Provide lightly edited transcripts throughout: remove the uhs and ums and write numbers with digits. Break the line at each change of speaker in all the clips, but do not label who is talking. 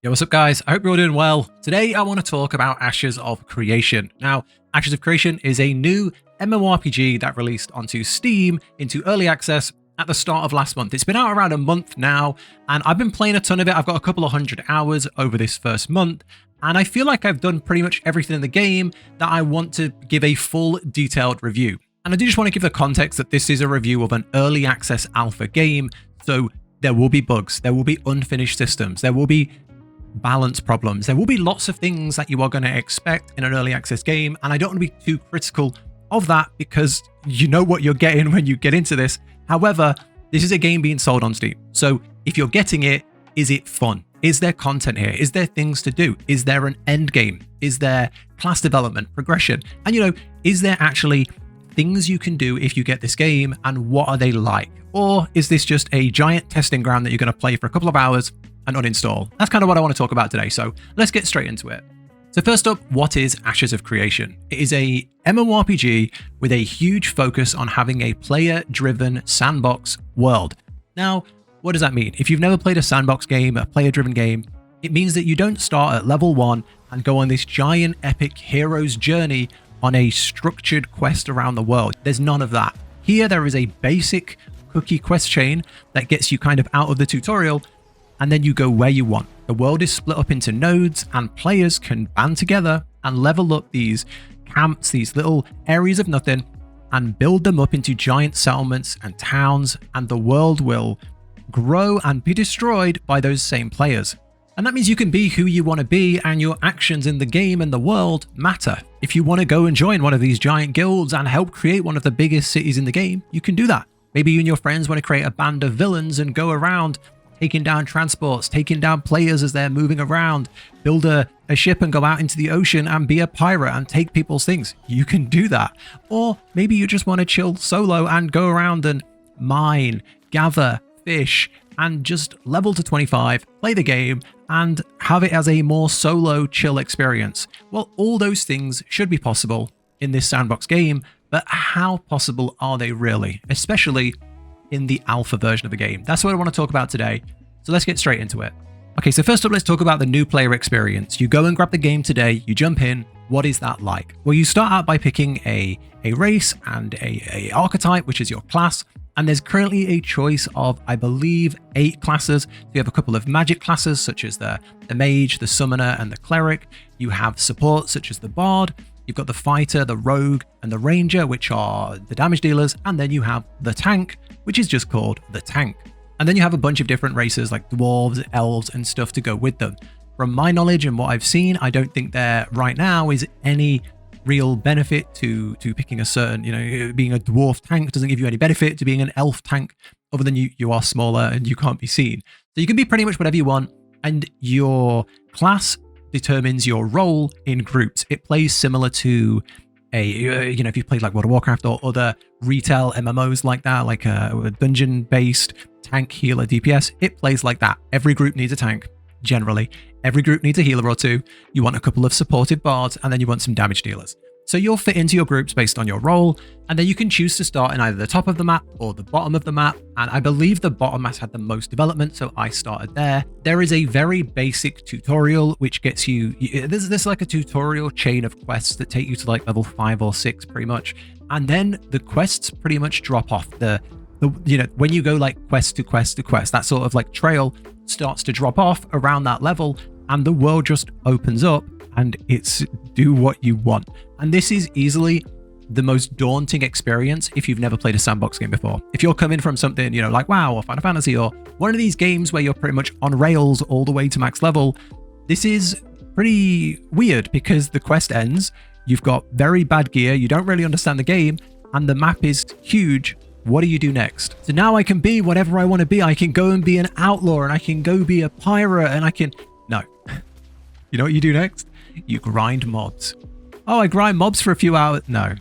Yo, what's up guys? I hope you're all doing well. Today I want to talk about Ashes of Creation. Now, Ashes of Creation is a new MMORPG that released onto Steam into early access at the start of last month. It's been out around a month now, and I've been playing a ton of it. I've got a couple of hundred hours over this first month, and I feel like I've done pretty much everything in the game that I want to give a full detailed review. And I do just want to give the context that this is a review of an early access alpha game, so there will be bugs, there will be unfinished systems, there will be balance problems. There will be lots of things that you are going to expect in an early access game, and I don't want to be too critical of that because you know what you're getting when you get into this. However, this is a game being sold on Steam. So if you're getting it, is it fun? Is there content here? Is there things to do? Is there an end game? Is there class development, progression? And is there actually things you can do if you get this game, and what are they like? Or is this just a giant testing ground that you're going to play for a couple of hours and uninstall? That's kind of what I want to talk about today, so let's get straight into it. So first up, what is Ashes of Creation? It is a MMORPG with a huge focus on having a player-driven sandbox world. Now, what does that mean? If you've never played a sandbox game, a player-driven game, it means that you don't start at level 1 and go on this giant epic hero's journey on a structured quest around the world. There's none of that. Here, there is a basic cookie quest chain that gets you kind of out of the tutorial, and then you go where you want. The world is split up into nodes, and players can band together and level up these camps, these little areas of nothing, and build them up into giant settlements and towns, and the world will grow and be destroyed by those same players. And that means you can be who you want to be, and your actions in the game and the world matter. If you want to go and join one of these giant guilds and help create one of the biggest cities in the game, you can do that. Maybe you and your friends want to create a band of villains and go around taking down transports, taking down players as they're moving around, build a ship and go out into the ocean and be a pirate and take people's things. You can do that. Or maybe you just want to chill solo and go around and mine, gather, fish, and just level to 25, play the game, and have it as a more solo chill experience. Well, all those things should be possible in this sandbox game, but how possible are they really? Especially in the alpha version of the game. That's what I want to talk about today. So let's get straight into it. Okay, so first up, let's talk about the new player experience. You go and grab the game today, you jump in. What is that like? Well, you start out by picking a race and a archetype, which is your class. And there's currently a choice of, I believe, 8 classes. So you have a couple of magic classes, such as the mage, the summoner, and the cleric. You have support, such as the bard. You've got the fighter, the rogue, and the ranger, which are the damage dealers. And then you have the tank, which is just called the tank. And then you have a bunch of different races like dwarves, elves, and stuff to go with them. From my knowledge and what I've seen, I don't think there right now is any real benefit to picking a certain, being a dwarf tank doesn't give you any benefit to being an elf tank, other than you are smaller and you can't be seen. So you can be pretty much whatever you want, and your class determines your role in groups. It plays similar to if you played like World of Warcraft or other retail MMOs like that, like a dungeon-based tank, healer, DPS, it plays like that. Every group needs a tank, generally. Every group needs a healer or two. You want a couple of supportive bards, and then you want some damage dealers. So you'll fit into your groups based on your role, and then you can choose to start in either the top of the map or the bottom of the map. And I believe the bottom has had the most development, so I started there. There is a very basic tutorial which gets you, there's like a tutorial chain of quests that take you to like level 5 or 6 pretty much. And then the quests pretty much drop off. When you go like quest to quest to quest, that sort of like trail starts to drop off around that level, and the world just opens up and it's do what you want. And this is easily the most daunting experience if you've never played a sandbox game before. If you're coming from something, like WoW or Final Fantasy or one of these games where you're pretty much on rails all the way to max level, this is pretty weird because the quest ends, you've got very bad gear, you don't really understand the game, and the map is huge. What do you do next? So now I can be whatever I want to be. I can go and be an outlaw, and I can go be a pirate, and I can... No. You know what you do next? You grind mobs. Oh, I grind mobs for a few hours. No.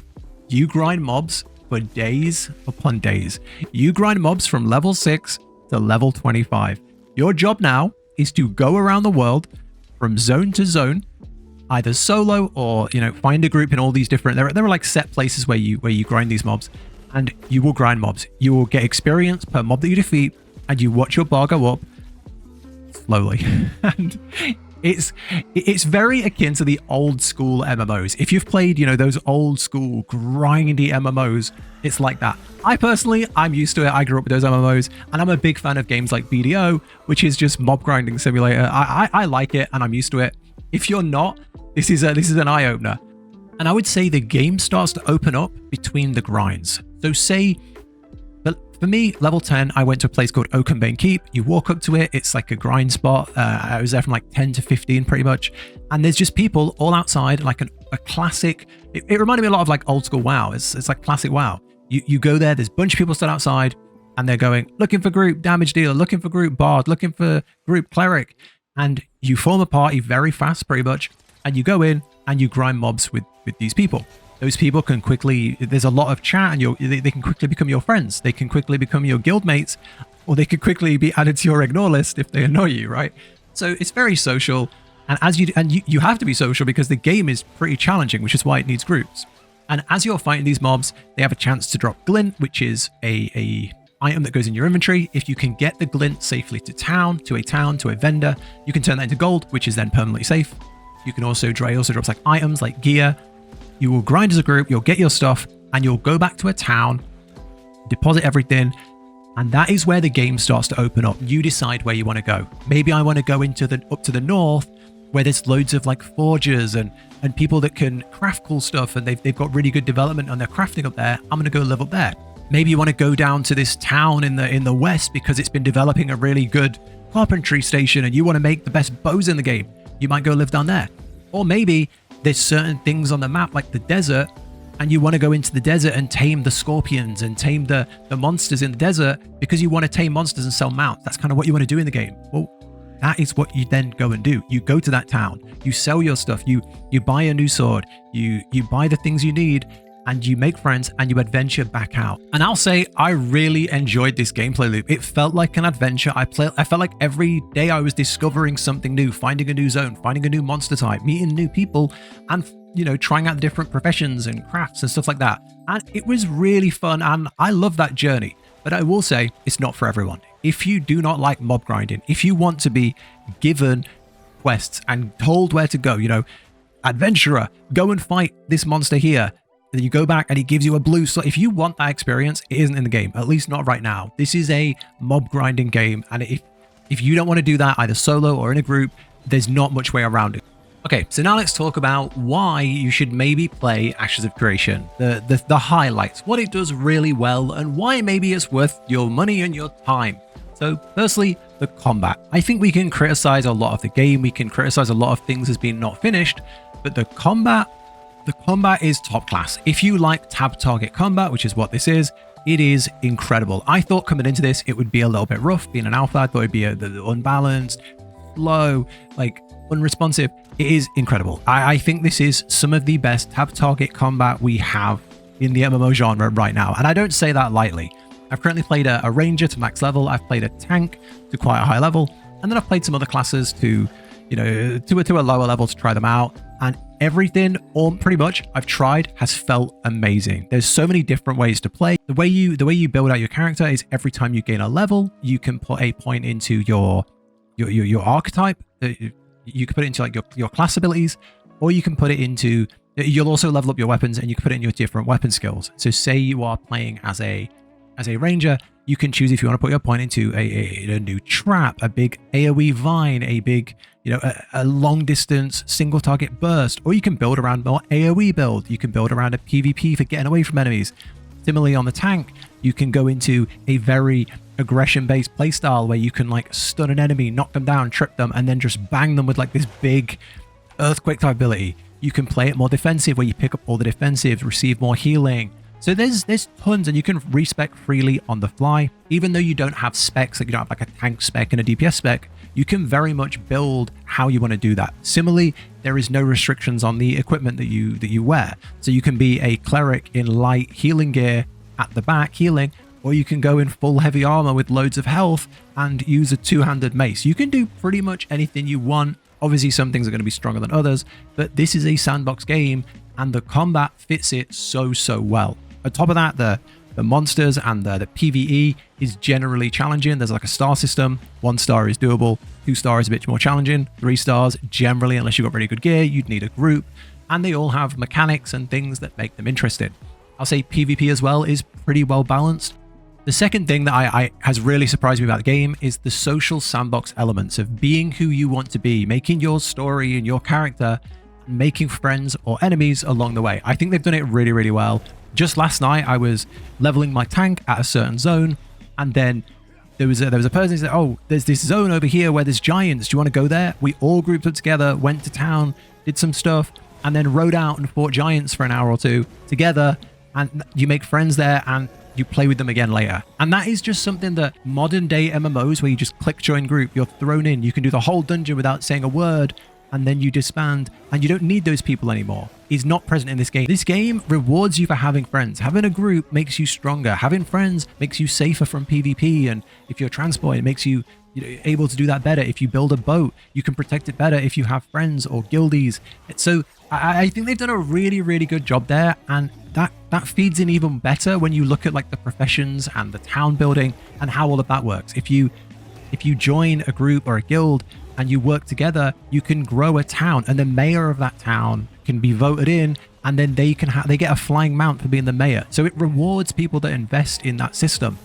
You grind mobs for days upon days. You grind mobs from level 6 to level 25. Your job now is to go around the world from zone to zone, either solo or, find a group in all these different... There are like set places where you grind these mobs. And you will grind mobs. You will get experience per mob that you defeat, and you watch your bar go up slowly. And it's very akin to the old school MMOs. If you've played, those old school grindy MMOs, it's like that. I'm used to it. I grew up with those MMOs, and I'm a big fan of games like BDO, which is just mob grinding simulator. I like it, and I'm used to it. If you're not, this is an eye-opener. And I would say the game starts to open up between the grinds. So say, for me, level 10, I went to a place called Oakenbane Keep. You walk up to it, it's like a grind spot. I was there from like 10 to 15 pretty much. And there's just people all outside, like a classic, it reminded me a lot of like old school WoW. It's like classic WoW. You go there, there's a bunch of people stood outside, and they're going, looking for group damage dealer, looking for group bard, looking for group cleric. And you form a party very fast pretty much, and you go in and you grind mobs with these people. Those people can quickly, there's a lot of chat, and they can quickly become your friends. They can quickly become your guild mates, or they could quickly be added to your ignore list if they annoy you, right? So it's very social, and you have to be social because the game is pretty challenging, which is why it needs groups. And as you're fighting these mobs, they have a chance to drop glint, which is a item that goes in your inventory. If you can get the glint safely to a vendor, you can turn that into gold, which is then permanently safe. You can also drops like items like gear. You will grind as a group, you'll get your stuff, and you'll go back to a town, deposit everything, and that is where the game starts to open up. You decide where you want to go. Maybe I want to go up to the north, where there's loads of like forgers and people that can craft cool stuff, and they've got really good development on their crafting up there. I'm going to go live up there. Maybe you want to go down to this town in the west because it's been developing a really good carpentry station, and you want to make the best bows in the game. You might go live down there. Or maybe there's certain things on the map like the desert, and you want to go into the desert and tame the scorpions and tame the monsters in the desert because you want to tame monsters and sell mounts. That's kind of what you want to do in the game. Well, that is what you then go and do. You go to that town, you sell your stuff, you buy a new sword, you buy the things you need, and you make friends, and you adventure back out. And I'll say I really enjoyed this gameplay loop. It felt like an adventure. I felt like every day I was discovering something new, finding a new zone, finding a new monster type, meeting new people, and trying out different professions and crafts and stuff like that. And it was really fun, and I love that journey. But I will say it's not for everyone. If you do not like mob grinding, if you want to be given quests and told where to go, adventurer, go and fight this monster here. Then you go back and it gives you a blue slot. If you want that experience, it isn't in the game, at least not right now. This is a mob grinding game, and if you don't want to do that either solo or in a group, there's not much way around it. Okay, so now let's talk about why you should maybe play Ashes of Creation, the highlights, what it does really well, and why maybe it's worth your money and your time. So firstly, the combat. I think we can criticize a lot of the game, we can criticize a lot of things as being not finished, but the combat is top class. If you like tab target combat, which is what this is, it is incredible. I thought coming into this, it would be a little bit rough. Being an alpha, I thought it'd be unbalanced, slow, like unresponsive. It is incredible. I think this is some of the best tab target combat we have in the MMO genre right now. And I don't say that lightly. I've currently played a ranger to max level. I've played a tank to quite a high level. And then I've played some other classes to a lower level to try them out. And everything, or pretty much, I've tried has felt amazing. There's so many different ways to play. The way you build out your character is every time you gain a level, you can put a point into your archetype. You can put it into like your class abilities, or you can put it into. You'll also level up your weapons, and you can put it in your different weapon skills. So say you are playing as a ranger, you can choose if you want to put your point into a new trap, a big AoE vine, a big, a long distance single target burst, or you can build around more AoE build. You can build around a PvP for getting away from enemies. Similarly on the tank, you can go into a very aggression-based playstyle where you can like stun an enemy, knock them down, trip them, and then just bang them with like this big earthquake type ability. You can play it more defensive where you pick up all the defensives, receive more healing. So there's tons, and you can respec freely on the fly. Even though you don't have specs, like you don't have like a tank spec and a DPS spec, you can very much build how you want to do that. Similarly, there is no restrictions on the equipment that you wear. So you can be a cleric in light healing gear at the back healing, or you can go in full heavy armor with loads of health and use a two-handed mace. You can do pretty much anything you want. Obviously, some things are going to be stronger than others, but this is a sandbox game, and the combat fits it so well. On top of that, the monsters and the PvE is generally challenging. There's like a star system. 1 star is doable, 2-star is a bit more challenging. 3 stars, generally, unless you've got really good gear, you'd need a group. And they all have mechanics and things that make them interesting. I'll say PvP as well is pretty well balanced. The second thing that I has really surprised me about the game is the social sandbox elements of being who you want to be, making your story and your character, making friends or enemies along the way. I think they've done it really, really well. Just last night, I was leveling my tank at a certain zone, and then there was a person who said, oh, there's this zone over here where there's giants. Do you want to go there? We all grouped up together, went to town, did some stuff, and then rode out and fought giants for an hour or two together. And you make friends there and you play with them again later. And that is just something that modern day MMOs, where you just click join group, you're thrown in, you can do the whole dungeon without saying a word, and then you disband, and you don't need those people anymore, is not present in this game. This game rewards you for having friends. Having a group makes you stronger. Having friends makes you safer from PvP, and if you're transport, it makes you able to do that better. If you build a boat, you can protect it better if you have friends or guildies. So I think they've done a really, really good job there, and that feeds in even better when you look at like the professions and the town building and how all of that works. If you join a group or a guild and you work together, you can grow a town, and the mayor of that town can be voted in, and then they get a flying mount for being the mayor. So it rewards people that invest in that system.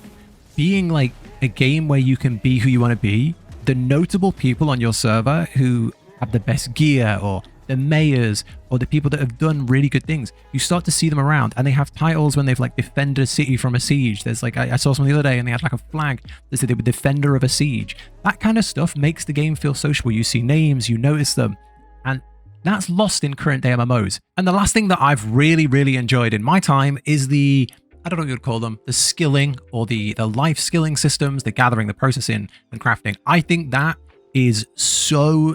Being like a game where you can be who you want to be, the notable people on your server who have the best gear, or the mayors, or the people that have done really good things, you start to see them around, and they have titles when they've like defended a city from a siege. There's like, I saw something the other day and they had like a flag that said they were defender of a siege. That kind of stuff makes the game feel sociable. You see names, you notice them, and that's lost in current day MMOs. And the last thing that I've really, really enjoyed in my time is the, I don't know what you'd call them, the skilling, or the life skilling systems, the gathering, the processing, and crafting. I think that is so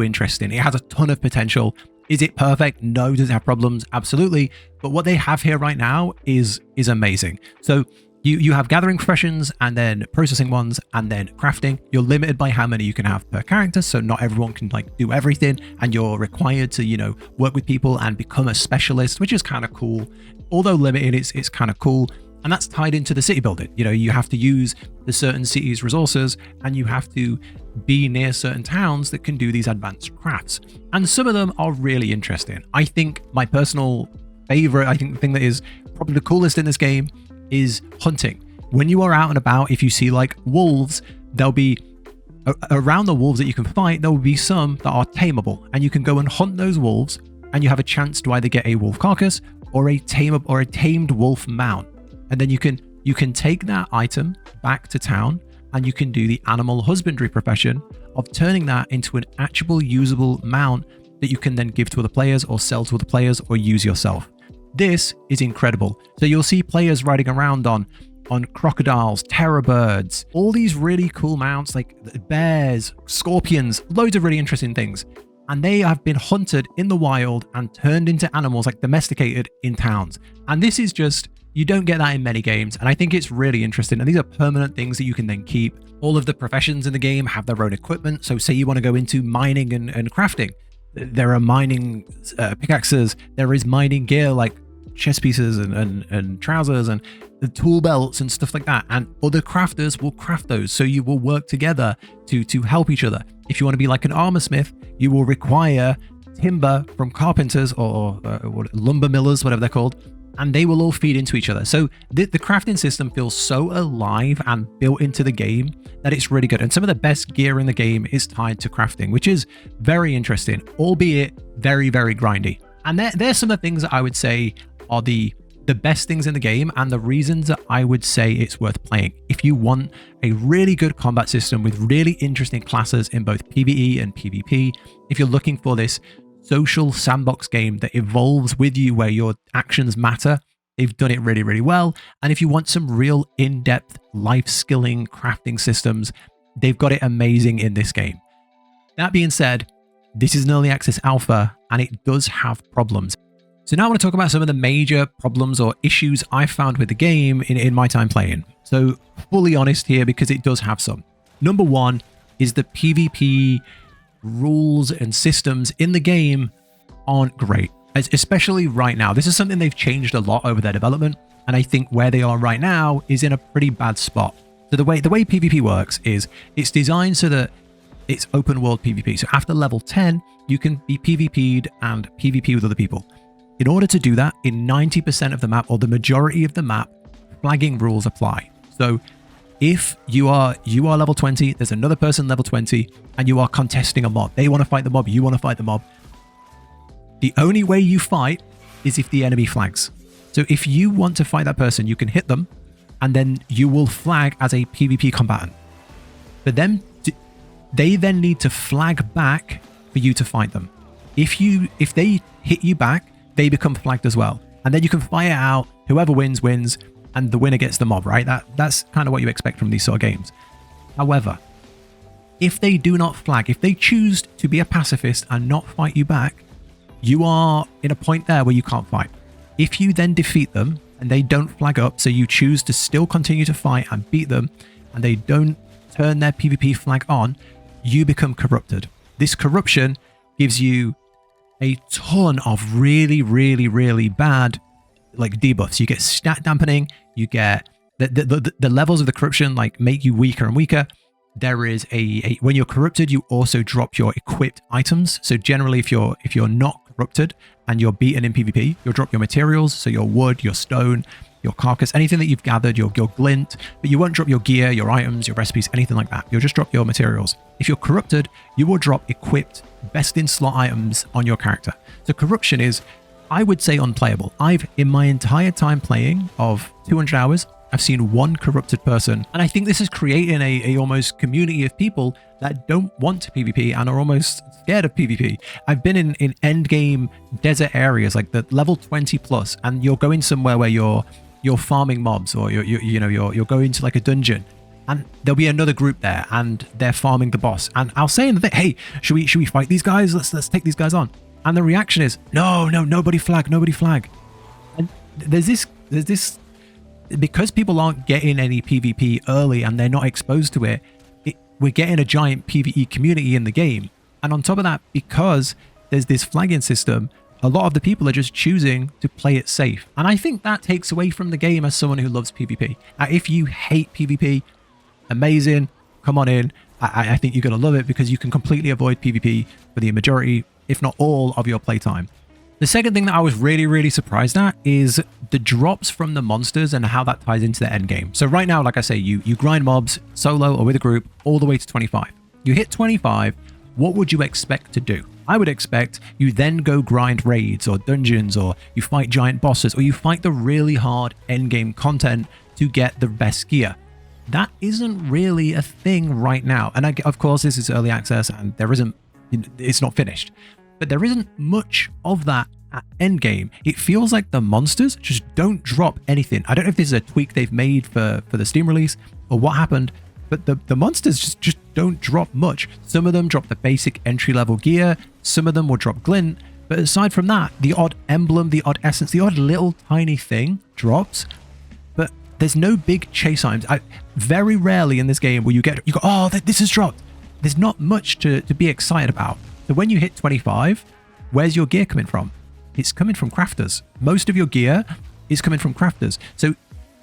interesting. It has a ton of potential. Is it perfect? No. Does it have problems? Absolutely. But what they have here right now is amazing. So you have gathering professions, and then processing ones, and then crafting. You're limited by how many you can have per character, so not everyone can like do everything, and you're required to work with people and become a specialist, which is kind of cool. Although limited, it's kind of cool. And that's tied into the city building. You have to use the certain city's resources, and you have to be near certain towns that can do these advanced crafts. And some of them are really interesting. I think my personal favorite, I think the thing that is probably the coolest in this game is hunting. When you are out and about, if you see like wolves, there'll be around the wolves that you can fight, there will be some that are tameable, and you can go and hunt those wolves, and you have a chance to either get a wolf carcass or a tamed wolf mount. And then you can take that item back to town, and you can do the animal husbandry profession of turning that into an actual usable mount that you can then give to other players, or sell to other players, or use yourself. This is incredible. So you'll see players riding around on crocodiles, terror birds, all these really cool mounts like bears, scorpions, loads of really interesting things. And they have been hunted in the wild and turned into animals, like domesticated in towns. And this is just, you don't get that in many games, and I think it's really interesting. And these are permanent things that you can then keep. All of the professions in the game have their own equipment. So say you want to go into mining and crafting, there are mining pickaxes, there is mining gear like chest pieces and trousers and the tool belts and stuff like that. And other crafters will craft those, so you will work together to help each other. If you want to be like an armor smith, you will require timber from carpenters or lumber millers, whatever they're called, and they will all feed into each other. So the crafting system feels so alive and built into the game that it's really good. And some of the best gear in the game is tied to crafting, which is very interesting, albeit very, very grindy. And there's some of the things that I would say are the best things in the game, and the reasons that I would say it's worth playing. If you want a really good combat system with really interesting classes in both PvE and PvP, if you're looking for this social sandbox game that evolves with you, where your actions matter, they've done it really, really well. And if you want some real in-depth life skilling crafting systems, they've got it amazing in this game. That being said, this is an early access alpha, and it does have problems. So now I want to talk about some of the major problems or issues I found with the game in my time playing. So fully honest here, because it does have some. Number one is the PvP rules and systems in the game aren't great, especially right now. This is something they've changed a lot over their development, and I think where they are right now is in a pretty bad spot. So the way PvP works is it's designed so that it's open world PvP. So after level 10, you can be PvP'd and PvP with other people. In order to do that, in 90% of the map, or the majority of the map, flagging rules apply. So if you are level 20, there's another person level 20, and you are contesting a mob. They want to fight the mob, you want to fight the mob. The only way you fight is if the enemy flags. So if you want to fight that person, you can hit them, and then you will flag as a PvP combatant. But then they then need to flag back for you to fight them. If they hit you back, they become flagged as well. And then you can fight it out. Whoever wins, wins, and the winner gets the mob, right? That's kind of what you expect from these sort of games. However, if they do not flag, if they choose to be a pacifist and not fight you back, you are in a point there where you can't fight. If you then defeat them and they don't flag up, so you choose to still continue to fight and beat them, and they don't turn their PvP flag on, you become corrupted. This corruption gives you a ton of really, really, really bad like debuffs. You get stat dampening, you get the levels of the corruption like make you weaker and weaker. There is when you're corrupted, you also drop your equipped items. So generally, if you're not corrupted and you're beaten in PvP, you'll drop your materials, so your wood, your stone, your carcass, anything that you've gathered, your glint, but you won't drop your gear, your items, your recipes, anything like that. You'll just drop your materials. If you're corrupted, you will drop equipped, best in slot items on your character. So corruption is, I would say, unplayable. In my entire time playing of 200 hours, I've seen one corrupted person, and I think this is creating a almost community of people that don't want to PvP and are almost scared of PvP. I've been in endgame desert areas, like the level 20 plus, and you're going somewhere where you're farming mobs, or you're going to like a dungeon, and there'll be another group there, and they're farming the boss. And I'll say in the thing, hey, should we fight these guys? Let's take these guys on. And the reaction is, no, nobody flag, nobody flag. And there's this. Because people aren't getting any PvP early and they're not exposed to it, we're getting a giant PvE community in the game. And on top of that, because there's this flagging system, a lot of the people are just choosing to play it safe. And I think that takes away from the game as someone who loves PvP. If you hate PvP, amazing, come on in. I think you're going to love it because you can completely avoid PvP for the majority, if not all, of your playtime. The second thing that I was really, really surprised at is the drops from the monsters and how that ties into the end game. So right now, like I say, you grind mobs solo or with a group all the way to 25. You hit 25, what would you expect to do? I would expect you then go grind raids or dungeons, or you fight giant bosses, or you fight the really hard end game content to get the best gear. That isn't really a thing right now. And of course, this is early access and it's not finished. But there isn't much of that at endgame. It feels like the monsters just don't drop anything. I don't know if this is a tweak they've made for the Steam release or what happened, but the monsters just don't drop much. Some of them drop the basic entry-level gear. Some of them will drop glint. But aside from that, the odd emblem, the odd essence, the odd little tiny thing drops. But there's no big chase items. Very rarely in this game will you go, oh, this has dropped. There's not much to be excited about. So when you hit 25, where's your gear coming from? It's coming from crafters. Most of your gear is coming from crafters. So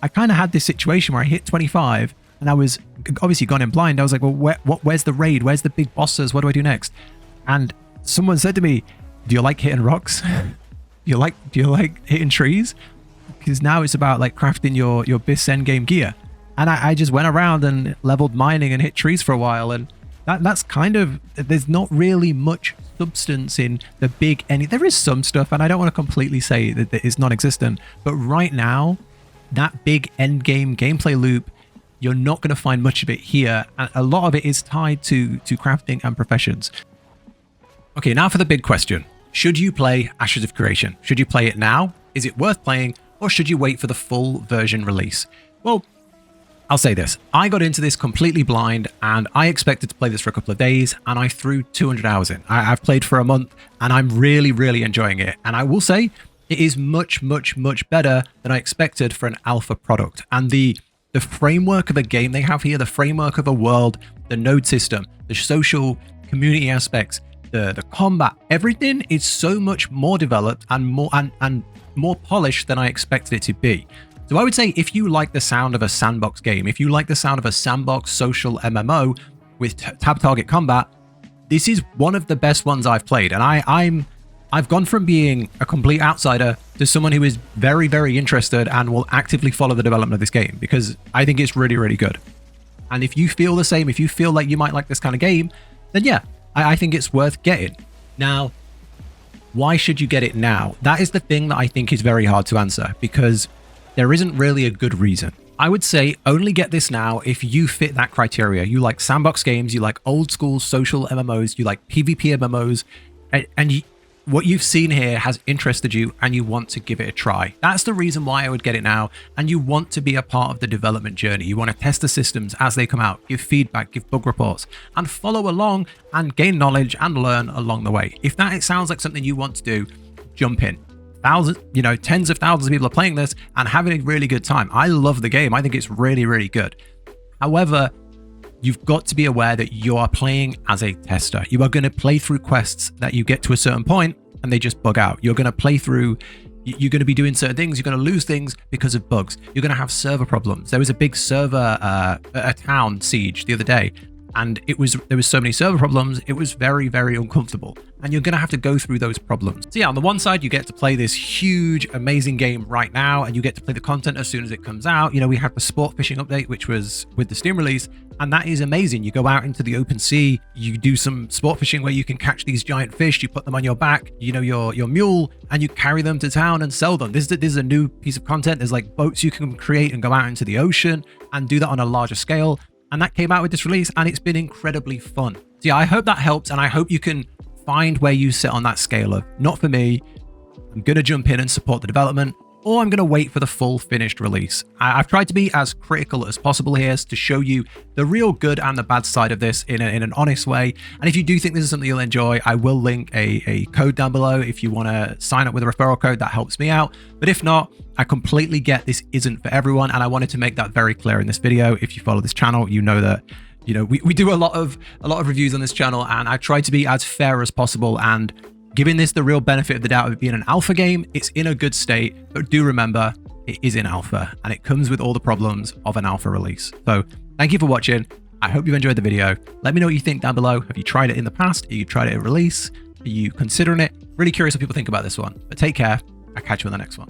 I kind of had this situation where I hit 25 and I was obviously gone in blind. I was like, well, where's the raid? Where's the big bosses? What do I do next? And someone said to me, do you like hitting rocks? do you like hitting trees? Because now it's about like crafting your BIS endgame gear. And I just went around and leveled mining and hit trees for a while, and that's kind of, there's not really much substance in the big there is some stuff, and I don't want to completely say that it's non-existent, but right now that big end game gameplay loop, you're not going to find much of it here, and a lot of it is tied to crafting and professions. Okay, now for the big question. Should you play Ashes of Creation? Should you play it now? Is it worth playing, or should you wait for the full version release? Well, I'll say this, I got into this completely blind and I expected to play this for a couple of days, and I threw 200 hours in. I've played for a month and I'm really, really enjoying it. And I will say it is much, much, much better than I expected for an alpha product. And the framework of a game they have here, the framework of a world, the node system, the social community aspects, the combat, everything is so much more developed and more polished than I expected it to be. So I would say if you like the sound of a sandbox game, if you like the sound of a sandbox social MMO with tab target combat, this is one of the best ones I've played, and I've gone from being a complete outsider to someone who is very, very interested and will actively follow the development of this game, because I think it's really, really good. And if you feel the same, if you feel like you might like this kind of game, then yeah, I think it's worth getting. Now, why should you get it now? That is the thing that I think is very hard to answer, because there isn't really a good reason. I would say only get this now if you fit that criteria. You like sandbox games, you like old school social MMOs, you like PvP MMOs, and what you've seen here has interested you and you want to give it a try. That's the reason why I would get it now, and you want to be a part of the development journey. You want to test the systems as they come out, give feedback, give bug reports, and follow along and gain knowledge and learn along the way. If that sounds like something you want to do, jump in. Thousands, tens of thousands of people are playing this and having a really good time. I love the game. I think it's really, really good. However, you've got to be aware that you are playing as a tester. You are going to play through quests that you get to a certain point and they just bug out. You're going to play through, you're going to be doing certain things. You're going to lose things because of bugs. You're going to have server problems. There was a big server, a town siege the other day, and there was so many server problems. It was very, very uncomfortable. And you're going to have to go through those problems. So yeah, on the one side, you get to play this huge, amazing game right now, and you get to play the content as soon as it comes out. We have the sport fishing update, which was with the Steam release, and that is amazing. You go out into the open sea, you do some sport fishing where you can catch these giant fish, you put them on your back, your mule, and you carry them to town and sell them. This is a new piece of content. There's like boats you can create and go out into the ocean and do that on a larger scale. And that came out with this release, and it's been incredibly fun. So yeah, I hope that helps, and I hope you can find where you sit on that scale of, not for me, I'm going to jump in and support the development, or I'm going to wait for the full finished release. I've tried to be as critical as possible here to show you the real good and the bad side of this in an honest way. And if you do think this is something you'll enjoy, I will link a code down below if you want to sign up with a referral code. That helps me out. But if not, I completely get this isn't for everyone, and I wanted to make that very clear in this video. If you follow this channel, you know that we do a lot of reviews on this channel, and I try to be as fair as possible, and giving this the real benefit of the doubt of it being an alpha game. It's in a good state, but do remember it is in alpha, and it comes with all the problems of an alpha release. So thank you for watching. I hope you've enjoyed the video. Let me know what you think down below. Have you tried it in the past? Have you tried it at release? Are you considering it? Really curious what people think about this one. But take care. I'll catch you on the next one.